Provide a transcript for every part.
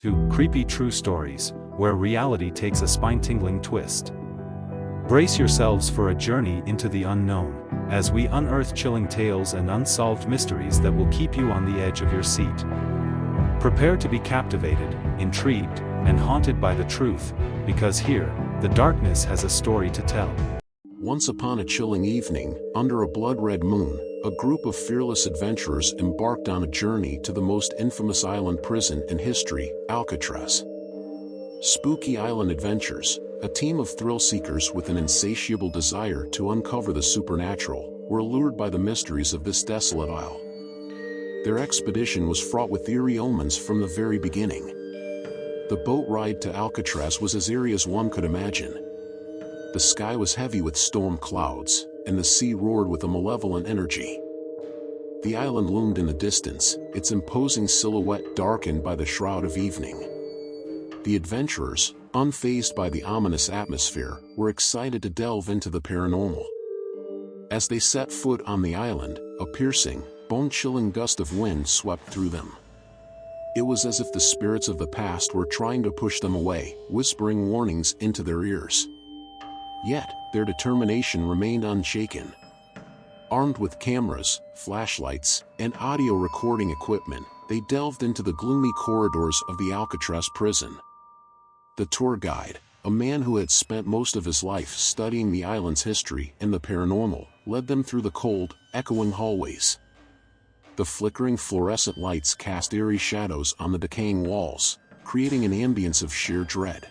to Creepy True Stories, where reality takes a spine-tingling twist. Brace yourselves for a journey into the unknown, as we unearth chilling tales and unsolved mysteries that will keep you on the edge of your seat. Prepare to be captivated, intrigued, and haunted by the truth, because here, the darkness has a story to tell. Once upon a chilling evening, under a blood-red moon, a group of fearless adventurers embarked on a journey to the most infamous island prison in history, Alcatraz. Spooky Island Adventures, a team of thrill-seekers with an insatiable desire to uncover the supernatural, were lured by the mysteries of this desolate isle. Their expedition was fraught with eerie omens from the very beginning. The boat ride to Alcatraz was as eerie as one could imagine. The sky was heavy with storm clouds, and the sea roared with a malevolent energy. The island loomed in the distance, its imposing silhouette darkened by the shroud of evening. The adventurers, unfazed by the ominous atmosphere, were excited to delve into the paranormal. As they set foot on the island, a piercing, bone-chilling gust of wind swept through them. It was as if the spirits of the past were trying to push them away, whispering warnings into their ears. Yet, their determination remained unshaken. Armed with cameras, flashlights, and audio recording equipment, they delved into the gloomy corridors of the Alcatraz prison. The tour guide, a man who had spent most of his life studying the island's history and the paranormal, led them through the cold, echoing hallways. The flickering fluorescent lights cast eerie shadows on the decaying walls, creating an ambience of sheer dread.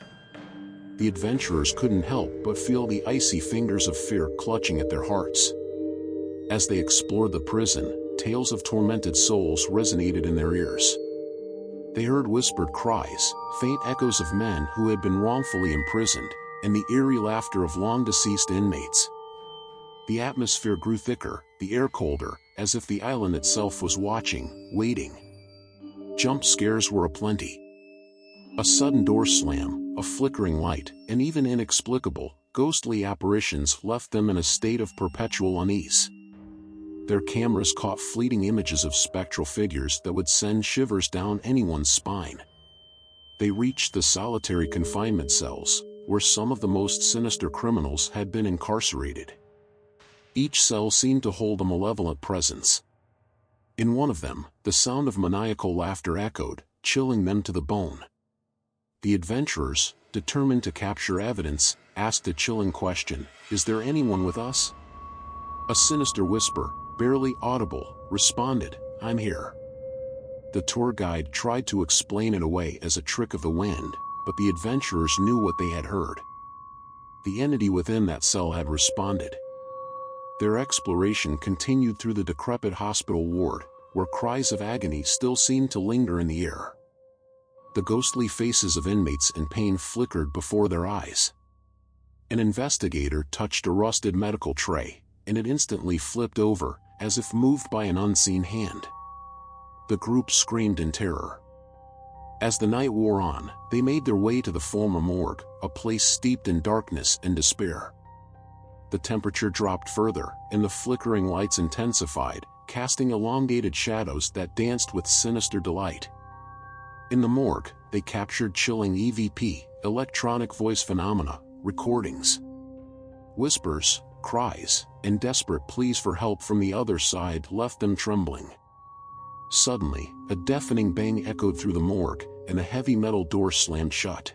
The adventurers couldn't help but feel the icy fingers of fear clutching at their hearts. As they explored the prison, tales of tormented souls resonated in their ears. They heard whispered cries, faint echoes of men who had been wrongfully imprisoned, and the eerie laughter of long-deceased inmates. The atmosphere grew thicker, the air colder, as if the island itself was watching, waiting. Jump scares were aplenty. A sudden door slam, a flickering light, and even inexplicable, ghostly apparitions left them in a state of perpetual unease. Their cameras caught fleeting images of spectral figures that would send shivers down anyone's spine. They reached the solitary confinement cells, where some of the most sinister criminals had been incarcerated. Each cell seemed to hold a malevolent presence. In one of them, the sound of maniacal laughter echoed, chilling them to the bone. The adventurers, determined to capture evidence, asked a chilling question: "Is there anyone with us?" A sinister whisper, barely audible, responded, "I'm here." The tour guide tried to explain it away as a trick of the wind, but the adventurers knew what they had heard. The entity within that cell had responded. Their exploration continued through the decrepit hospital ward, where cries of agony still seemed to linger in the air. The ghostly faces of inmates in pain flickered before their eyes. An investigator touched a rusted medical tray, and it instantly flipped over, as if moved by an unseen hand. The group screamed in terror. As the night wore on, they made their way to the former morgue, a place steeped in darkness and despair. The temperature dropped further, and the flickering lights intensified, casting elongated shadows that danced with sinister delight. In the morgue, they captured chilling EVP, electronic voice phenomena, recordings. Whispers, cries, and desperate pleas for help from the other side left them trembling. Suddenly, a deafening bang echoed through the morgue, and a heavy metal door slammed shut.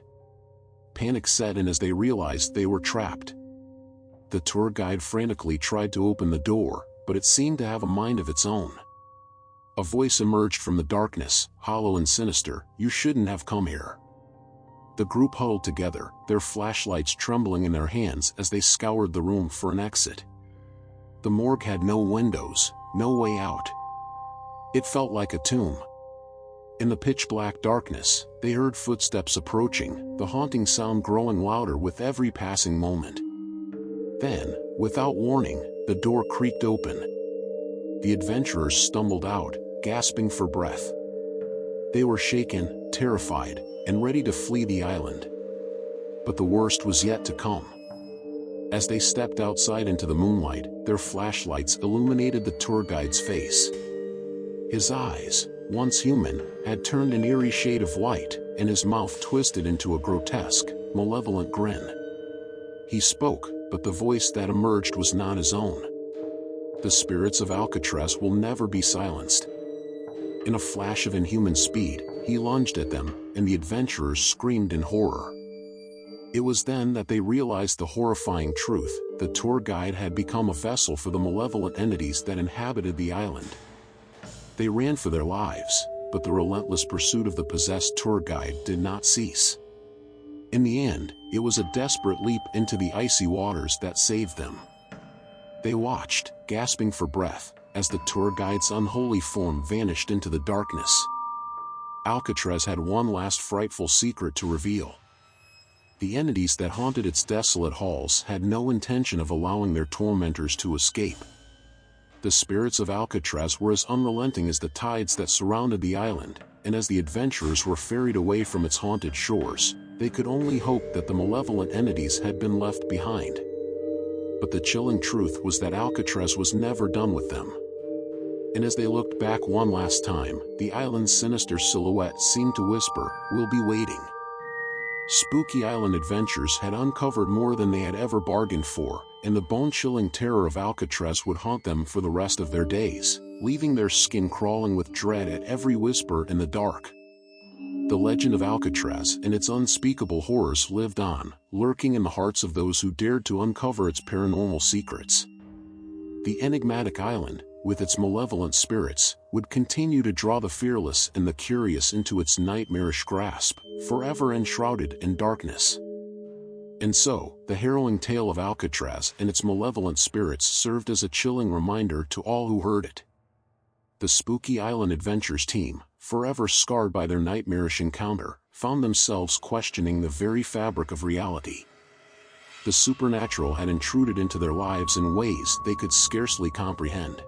Panic set in as they realized they were trapped. The tour guide frantically tried to open the door, but it seemed to have a mind of its own. A voice emerged from the darkness, hollow and sinister: "You shouldn't have come here." The group huddled together, their flashlights trembling in their hands as they scoured the room for an exit. The morgue had no windows, no way out. It felt like a tomb. In the pitch-black darkness, they heard footsteps approaching, the haunting sound growing louder with every passing moment. Then, without warning, the door creaked open. The adventurers stumbled out, gasping for breath. They were shaken, terrified, and ready to flee the island. But the worst was yet to come. As they stepped outside into the moonlight, their flashlights illuminated the tour guide's face. His eyes, once human, had turned an eerie shade of white, and his mouth twisted into a grotesque, malevolent grin. He spoke, but the voice that emerged was not his own. The spirits of Alcatraz will never be silenced. In a flash of inhuman speed, he lunged at them, and the adventurers screamed in horror. It was then that they realized the horrifying truth: the tour guide had become a vessel for the malevolent entities that inhabited the island. They ran for their lives, but the relentless pursuit of the possessed tour guide did not cease. In the end, it was a desperate leap into the icy waters that saved them. They watched, gasping for breath, as the tour guide's unholy form vanished into the darkness. Alcatraz had one last frightful secret to reveal. The entities that haunted its desolate halls had no intention of allowing their tormentors to escape. The spirits of Alcatraz were as unrelenting as the tides that surrounded the island, and as the adventurers were ferried away from its haunted shores, they could only hope that the malevolent entities had been left behind. But the chilling truth was that Alcatraz was never done with them. And as they looked back one last time, the island's sinister silhouette seemed to whisper, "We'll be waiting." Spooky Island adventures had uncovered more than they had ever bargained for, and the bone-chilling terror of Alcatraz would haunt them for the rest of their days, leaving their skin crawling with dread at every whisper in the dark. The legend of Alcatraz and its unspeakable horrors lived on, lurking in the hearts of those who dared to uncover its paranormal secrets. The enigmatic island, with its malevolent spirits, would continue to draw the fearless and the curious into its nightmarish grasp, forever enshrouded in darkness. And so, the harrowing tale of Alcatraz and its malevolent spirits served as a chilling reminder to all who heard it. The Spooky Island Adventures team, forever scarred by their nightmarish encounter, found themselves questioning the very fabric of reality. The supernatural had intruded into their lives in ways they could scarcely comprehend.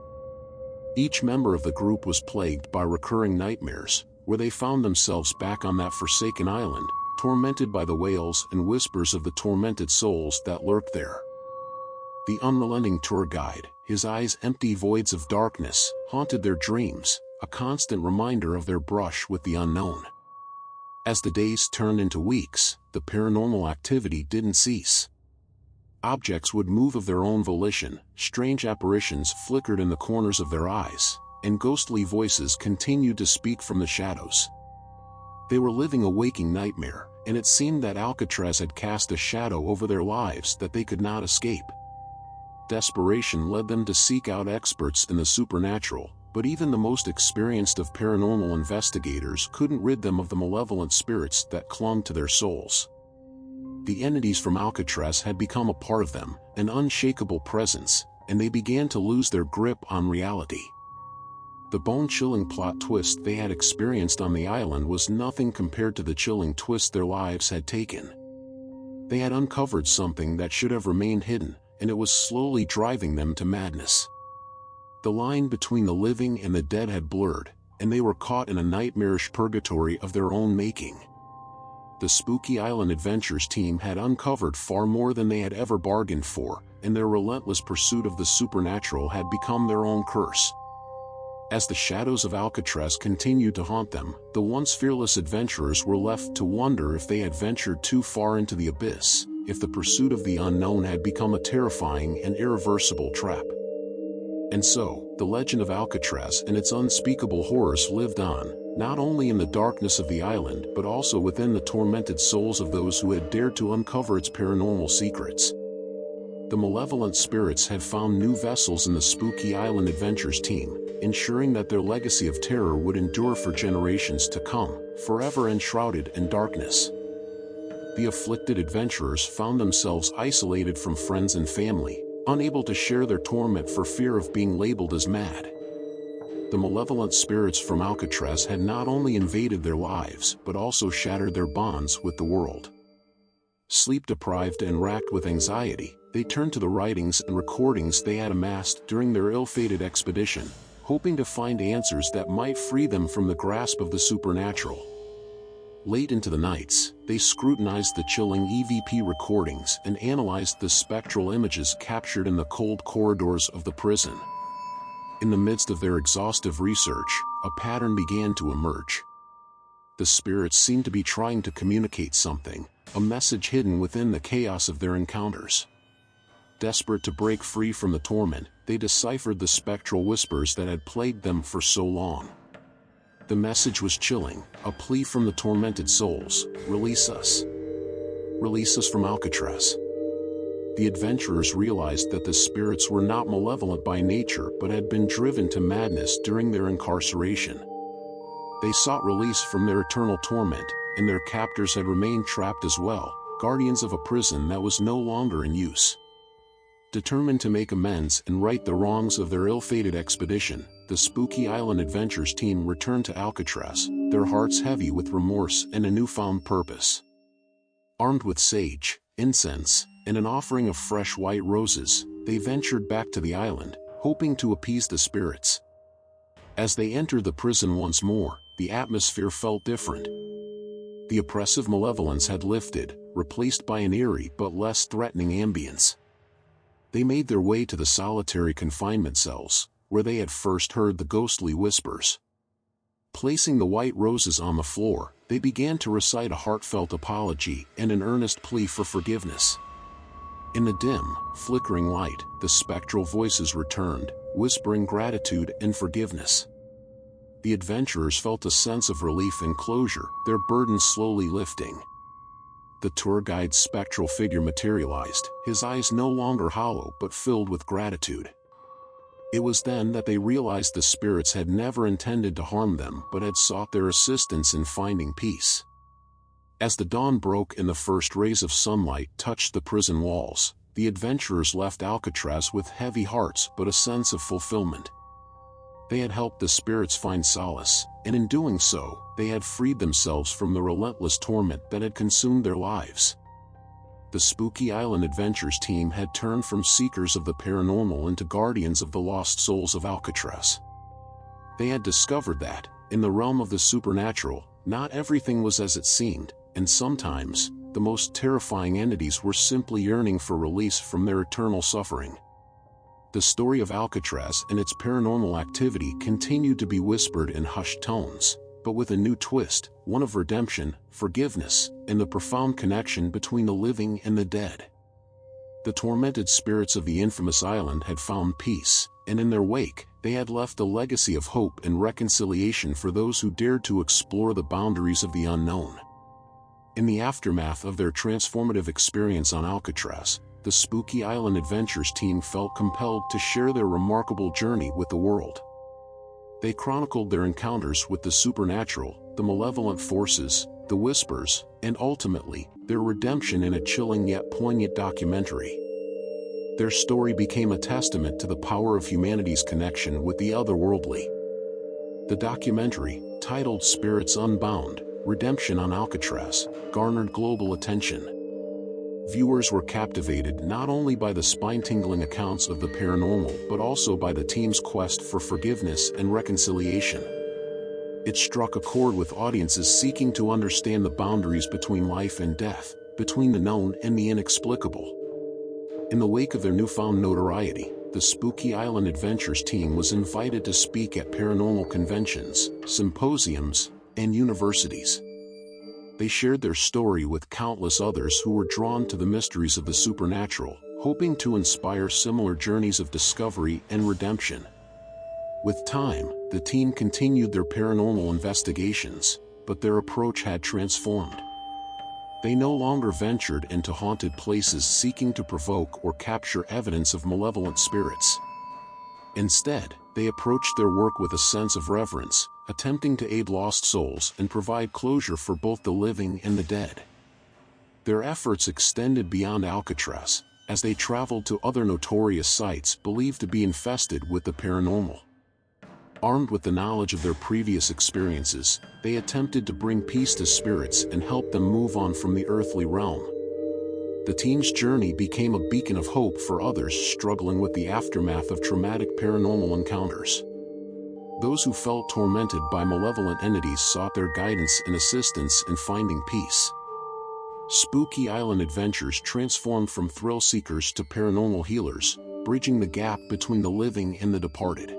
Each member of the group was plagued by recurring nightmares, where they found themselves back on that forsaken island, tormented by the wails and whispers of the tormented souls that lurked there. The unrelenting tour guide, his eyes empty voids of darkness, haunted their dreams, a constant reminder of their brush with the unknown. As the days turned into weeks, the paranormal activity didn't cease. Objects would move of their own volition, strange apparitions flickered in the corners of their eyes, and ghostly voices continued to speak from the shadows. They were living a waking nightmare, and it seemed that Alcatraz had cast a shadow over their lives that they could not escape. Desperation led them to seek out experts in the supernatural, but even the most experienced of paranormal investigators couldn't rid them of the malevolent spirits that clung to their souls. The entities from Alcatraz had become a part of them, an unshakable presence, and they began to lose their grip on reality. The bone-chilling plot twist they had experienced on the island was nothing compared to the chilling twist their lives had taken. They had uncovered something that should have remained hidden, and it was slowly driving them to madness. The line between the living and the dead had blurred, and they were caught in a nightmarish purgatory of their own making. The Spooky Island Adventures team had uncovered far more than they had ever bargained for, and their relentless pursuit of the supernatural had become their own curse. As the shadows of Alcatraz continued to haunt them, the once fearless adventurers were left to wonder if they had ventured too far into the abyss, if the pursuit of the unknown had become a terrifying and irreversible trap. And so, the legend of Alcatraz and its unspeakable horrors lived on, not only in the darkness of the island but also within the tormented souls of those who had dared to uncover its paranormal secrets. The malevolent spirits had found new vessels in the Spooky Island Adventures team, ensuring that their legacy of terror would endure for generations to come, forever enshrouded in darkness. The afflicted adventurers found themselves isolated from friends and family, unable to share their torment for fear of being labeled as mad. The malevolent spirits from Alcatraz had not only invaded their lives but also shattered their bonds with the world. Sleep-deprived and racked with anxiety, they turned to the writings and recordings they had amassed during their ill-fated expedition, hoping to find answers that might free them from the grasp of the supernatural. Late into the nights, they scrutinized the chilling EVP recordings and analyzed the spectral images captured in the cold corridors of the prison. In the midst of their exhaustive research, a pattern began to emerge. The spirits seemed to be trying to communicate something, a message hidden within the chaos of their encounters. Desperate to break free from the torment, they deciphered the spectral whispers that had plagued them for so long. The message was chilling, a plea from the tormented souls: release us. Release us from Alcatraz. The adventurers realized that the spirits were not malevolent by nature but had been driven to madness during their incarceration. They sought release from their eternal torment, and their captors had remained trapped as well, guardians of a prison that was no longer in use. Determined to make amends and right the wrongs of their ill-fated expedition, the Spooky Island Adventures team returned to Alcatraz, their hearts heavy with remorse and a newfound purpose. Armed with sage, incense, and an offering of fresh white roses, they ventured back to the island, hoping to appease the spirits. As they entered the prison once more, the atmosphere felt different. The oppressive malevolence had lifted, replaced by an eerie but less threatening ambience. They made their way to the solitary confinement cells, where they had first heard the ghostly whispers. Placing the white roses on the floor, they began to recite a heartfelt apology and an earnest plea for forgiveness. In the dim, flickering light, the spectral voices returned, whispering gratitude and forgiveness. The adventurers felt a sense of relief and closure, their burdens slowly lifting. The tour guide's spectral figure materialized, his eyes no longer hollow but filled with gratitude. It was then that they realized the spirits had never intended to harm them but had sought their assistance in finding peace. As the dawn broke and the first rays of sunlight touched the prison walls, the adventurers left Alcatraz with heavy hearts but a sense of fulfillment. They had helped the spirits find solace, and in doing so, they had freed themselves from the relentless torment that had consumed their lives. The Spooky Island Adventures team had turned from seekers of the paranormal into guardians of the lost souls of Alcatraz. They had discovered that, in the realm of the supernatural, not everything was as it seemed, and sometimes, the most terrifying entities were simply yearning for release from their eternal suffering. The story of Alcatraz and its paranormal activity continued to be whispered in hushed tones, but with a new twist, one of redemption, forgiveness, and the profound connection between the living and the dead. The tormented spirits of the infamous island had found peace, and in their wake, they had left a legacy of hope and reconciliation for those who dared to explore the boundaries of the unknown. In the aftermath of their transformative experience on Alcatraz, the Spooky Island Adventures team felt compelled to share their remarkable journey with the world. They chronicled their encounters with the supernatural, the malevolent forces, the whispers, and ultimately, their redemption in a chilling yet poignant documentary. Their story became a testament to the power of humanity's connection with the otherworldly. The documentary, titled Spirits Unbound: Redemption on Alcatraz, garnered global attention. Viewers were captivated not only by the spine-tingling accounts of the paranormal but also by the team's quest for forgiveness and reconciliation. It struck a chord with audiences seeking to understand the boundaries between life and death, between the known and the inexplicable. In the wake of their newfound notoriety, the Spooky Island Adventures team was invited to speak at paranormal conventions, symposiums, and universities. They shared their story with countless others who were drawn to the mysteries of the supernatural, hoping to inspire similar journeys of discovery and redemption. With time, the team continued their paranormal investigations, but their approach had transformed. They no longer ventured into haunted places seeking to provoke or capture evidence of malevolent spirits. Instead, they approached their work with a sense of reverence, attempting to aid lost souls and provide closure for both the living and the dead. Their efforts extended beyond Alcatraz, as they traveled to other notorious sites believed to be infested with the paranormal. Armed with the knowledge of their previous experiences, they attempted to bring peace to spirits and help them move on from the earthly realm. The team's journey became a beacon of hope for others struggling with the aftermath of traumatic paranormal encounters. Those who felt tormented by malevolent entities sought their guidance and assistance in finding peace. Spooky Island Adventures transformed from thrill seekers to paranormal healers, bridging the gap between the living and the departed.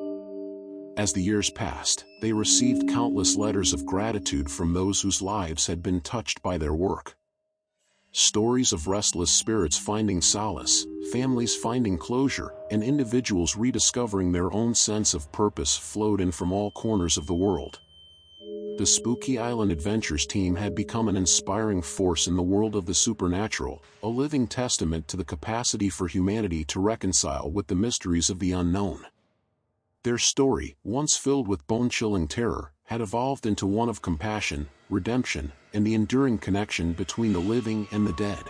As the years passed, they received countless letters of gratitude from those whose lives had been touched by their work. Stories of restless spirits finding solace, families finding closure, and individuals rediscovering their own sense of purpose flowed in from all corners of the world. The Spooky Island Adventures team had become an inspiring force in the world of the supernatural, a living testament to the capacity for humanity to reconcile with the mysteries of the unknown. Their story, once filled with bone-chilling terror, had evolved into one of compassion, redemption, and the enduring connection between the living and the dead.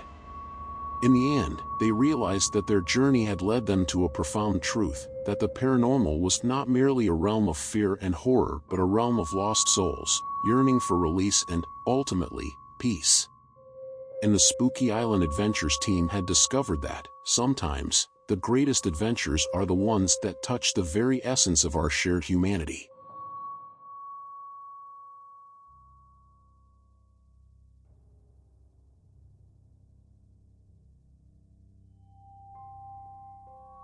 In the end, they realized that their journey had led them to a profound truth, that the paranormal was not merely a realm of fear and horror but a realm of lost souls, yearning for release and, ultimately, peace. And the Spooky Island Adventures team had discovered that, sometimes, the greatest adventures are the ones that touch the very essence of our shared humanity.